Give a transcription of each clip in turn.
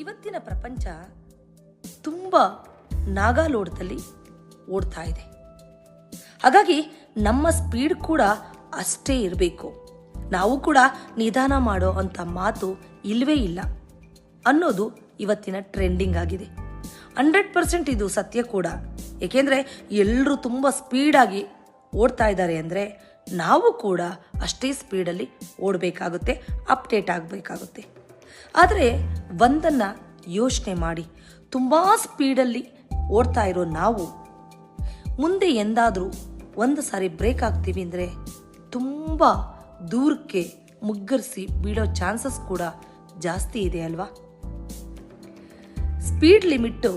ಇವತ್ತಿನ ಪ್ರಪಂಚ ತುಂಬ ನಾಗಾಲೋಟದಲ್ಲಿ ಓಡ್ತಾ ಇದೆ. ಹಾಗಾಗಿ ನಮ್ಮ ಸ್ಪೀಡ್ ಕೂಡ ಅಷ್ಟೇ ಇರಬೇಕು. ನಾವು ಕೂಡ ನಿಧಾನ ಮಾಡೋ ಅಂಥ ಮಾತು ಇಲ್ಲವೇ ಇಲ್ಲ ಅನ್ನೋದು ಇವತ್ತಿನ ಟ್ರೆಂಡಿಂಗ್ ಆಗಿದೆ. 100% ಇದು ಸತ್ಯ ಕೂಡ. ಏಕೆಂದರೆ ಎಲ್ಲರೂ ತುಂಬ ಸ್ಪೀಡಾಗಿ ಓಡ್ತಾ ಇದ್ದಾರೆ ಅಂದರೆ ನಾವು ಕೂಡ ಅಷ್ಟೇ ಸ್ಪೀಡಲ್ಲಿ ಓಡಬೇಕಾಗುತ್ತೆ, ಅಪ್ಡೇಟ್ ಆಗಬೇಕಾಗುತ್ತೆ. ಆದರೆ ಒಂದನ್ನು ಯೋಚನೆ ಮಾಡಿ, ತುಂಬ ಸ್ಪೀಡಲ್ಲಿ ಓಡ್ತಾ ಇರೋ ನಾವು ಮುಂದೆ ಎಂದಾದರೂ ಒಂದು ಸಾರಿ ಬ್ರೇಕ್ ಆಗ್ತೀವಿ ಅಂದರೆ ತುಂಬ ದೂರಕ್ಕೆ ಮುಗ್ಗರಿಸಿ ಬೀಳೋ ಚಾನ್ಸಸ್ ಕೂಡ ಜಾಸ್ತಿ ಇದೆ ಅಲ್ವಾ? ಸ್ಪೀಡ್ ಲಿಮಿಟ್ಟು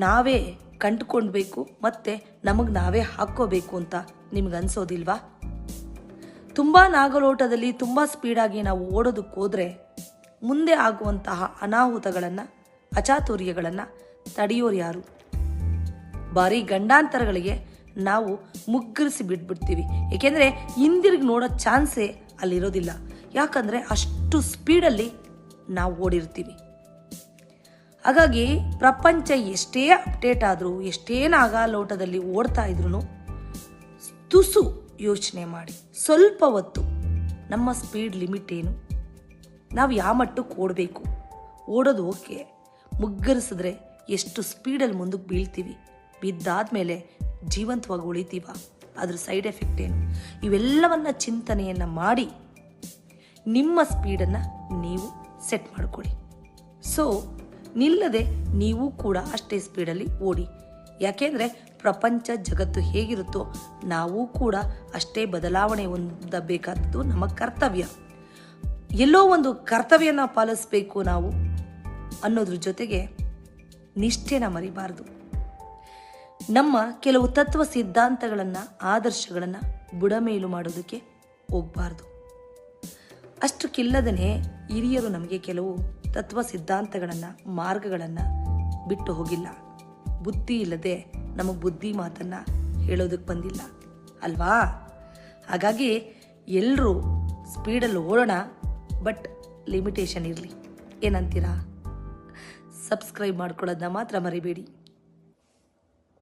ನಾವೇ ಕಂಡುಕೊಳ್ಬೇಕು ಮತ್ತು ನಮಗೆ ನಾವೇ ಹಾಕ್ಕೋಬೇಕು ಅಂತ ನಿಮ್ಗೆ ಅನಿಸೋದಿಲ್ವಾ? ತುಂಬ ನಾಗಲೋಟದಲ್ಲಿ ತುಂಬ ಸ್ಪೀಡಾಗಿ ನಾವು ಓಡೋದಕ್ಕೆ ಹೋದರೆ ಮುಂದೆ ಆಗುವಂತಹ ಅನಾಹುತಗಳನ್ನು, ಅಚಾತುರ್ಯಗಳನ್ನು ತಡೆಯೋರು ಯಾರು? ಭಾರಿ ಗಂಡಾಂತರಗಳಿಗೆ ನಾವು ಮುಗ್ಗರಿಸಿ ಬಿಟ್ಬಿಡ್ತೀವಿ. ಏಕೆಂದರೆ ಹಿಂದಿರುಗಿ ನೋಡೋ ಚಾನ್ಸೇ ಅಲ್ಲಿರೋದಿಲ್ಲ. ಯಾಕಂದರೆ ಅಷ್ಟು ಸ್ಪೀಡಲ್ಲಿ ನಾವು ಓಡಿರ್ತೀವಿ. ಹಾಗಾಗಿ ಪ್ರಪಂಚ ಎಷ್ಟೇ ಅಪ್ಡೇಟ್ ಆದರೂ, ಎಷ್ಟೇ ನಾಗಾಲೋಟದಲ್ಲಿ ಓಡ್ತಾ ಇದ್ರೂ ತುಸು ಯೋಚನೆ ಮಾಡಿ, ಸ್ವಲ್ಪ ಹೊತ್ತು ನಮ್ಮ ಸ್ಪೀಡ್ ಲಿಮಿಟ್ ಏನು, ನಾವು ಯಾವ ಮಟ್ಟಕ್ಕೆ ಓಡಬೇಕು, ಓಡೋದು ಓಕೆ, ಮುಗ್ಗರಿಸಿದ್ರೆ ಎಷ್ಟು ಸ್ಪೀಡಲ್ಲಿ ಮುಂದಕ್ಕೆ ಬೀಳ್ತೀವಿ, ಬಿದ್ದಾದ್ಮೇಲೆ ಜೀವಂತವಾಗಿ ಉಳಿತೀವ, ಅದ್ರ ಸೈಡ್ ಎಫೆಕ್ಟ್ ಏನು, ಇವೆಲ್ಲವನ್ನ ಚಿಂತನೆಯನ್ನು ಮಾಡಿ ನಿಮ್ಮ ಸ್ಪೀಡನ್ನು ನೀವು ಸೆಟ್ ಮಾಡ್ಕೊಳ್ಳಿ. ಸೊ ನಿಲ್ಲದೆ ನೀವು ಕೂಡ ಅಷ್ಟೇ ಸ್ಪೀಡಲ್ಲಿ ಓಡಿ. ಯಾಕೆಂದರೆ ಪ್ರಪಂಚ ಜಗತ್ತು ಹೇಗಿರುತ್ತೋ ನಾವು ಕೂಡ ಅಷ್ಟೇ ಬದಲಾವಣೆ ಹೊಂದಬೇಕಾದದ್ದು ನಮ್ಮ ಕರ್ತವ್ಯ. ಎಲ್ಲೋ ಒಂದು ಕರ್ತವ್ಯನ ಪಾಲಿಸಬೇಕು ನಾವು ಅನ್ನೋದ್ರ ಜೊತೆಗೆ ನಿಷ್ಠೆನ ಮರಿಬಾರ್ದು. ನಮ್ಮ ಕೆಲವು ತತ್ವ ಸಿದ್ಧಾಂತಗಳನ್ನು, ಆದರ್ಶಗಳನ್ನು ಬುಡಮೇಲು ಮಾಡೋದಕ್ಕೆ ಹೋಗಬಾರ್ದು. ಅಷ್ಟಕ್ಕಿಲ್ಲದೇ ಹಿರಿಯರು ನಮಗೆ ಕೆಲವು ತತ್ವ ಸಿದ್ಧಾಂತಗಳನ್ನು, ಮಾರ್ಗಗಳನ್ನು ಬಿಟ್ಟು ಹೋಗಿಲ್ಲ. ಬುದ್ಧಿ ಇಲ್ಲದೆ ನಮಗೆ ಬುದ್ಧಿ ಮಾತನ್ನು ಹೇಳೋದಕ್ಕೆ ಬಂದಿಲ್ಲ ಅಲ್ವಾ? ಹಾಗಾಗಿ ಎಲ್ಲರೂ ಸ್ಪೀಡಲ್ಲಿ ಓಡೋಣ, ಬಟ್ ಲಿಮಿಟೇಷನ್ ಇರಲಿ. ಏನಂತೀರಾ? ಸಬ್ಸ್ಕ್ರೈಬ್ ಮಾಡ್ಕೊಳ್ಳೋದನ್ನ ಮಾತ್ರ ಮರಿಬೇಡಿ.